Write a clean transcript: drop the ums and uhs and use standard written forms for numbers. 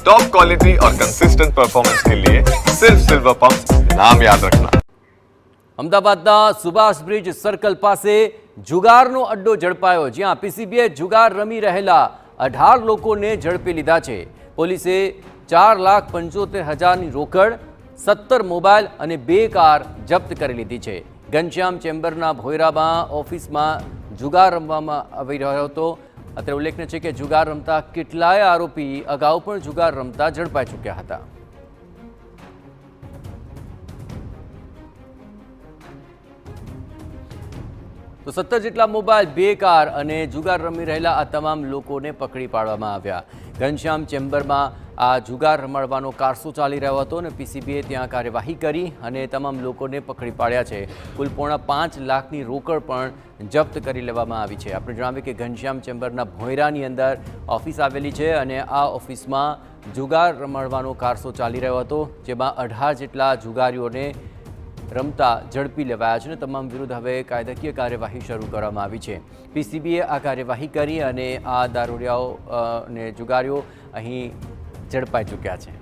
Top quality और consistent performance के लिए सिर्फ सिल्वर पंप नाम याद रखना। અમદાવાદના સુભાષ બ્રિજ સર્કલ પાસે જુગારનો અડ્ડો ઝડપાયો, જ્યાં પીસીબીએ જુગાર રમી રહેલા 18 લોકોને ઝડપી લીધા છે। પોલીસે 4,75,000ની રોકડ, 17 મોબાઈલ અને 2 કાર જપ્ત કરી લીધી છે। ઘનશ્યામ ચેમ્બરના ભોયરામાં ઓફિસમાં જુગાર રમવામાં આવી રહ્યો હતો। અત્રે ઉલ્લેખનીય છે કે જુગાર રમતા કેટલાય આરોપી અગાઉ પણ જુગાર રમતા ઝડપાઈ ચૂક્યા હતા। તો 17 જેટલા મોબાઈલ, 2 કાર અને જુગાર રમી રહેલા આ તમામ લોકોને પકડી પાડવામાં આવ્યા। ઘનશ્યામ ચેમ્બરમાં આ જુગાર રમાડવાનો કારસો ચાલી રહ્યો હતો અને પીસીબીએ ત્યાં કાર્યવાહી કરી અને તમામ લોકોને પકડી પાડ્યા છે। કુલ 5.5 લાખની રોકડ પણ જપ્ત કરી લેવામાં આવી છે। આપણે જણાવીએ કે ઘનશ્યામ ચેમ્બરના ભોયરાની અંદર ઓફિસ આવેલી છે અને આ ઓફિસમાં જુગાર રમાડવાનો કારસો ચાલી રહ્યો હતો, જેમાં 18 જેટલા જુગારીઓને રમતા ઝડપી લેવાયા છે અને તમામ વિરુદ્ધ હવે કાયદાકીય કાર્યવાહી શરૂ કરવામાં આવી છે। પીસીબીએ આ કાર્યવાહી કરી અને આ દારૂડિયાઓ અને જુગારીઓ અહીં ઝડપાઈ ચૂક્યા છે।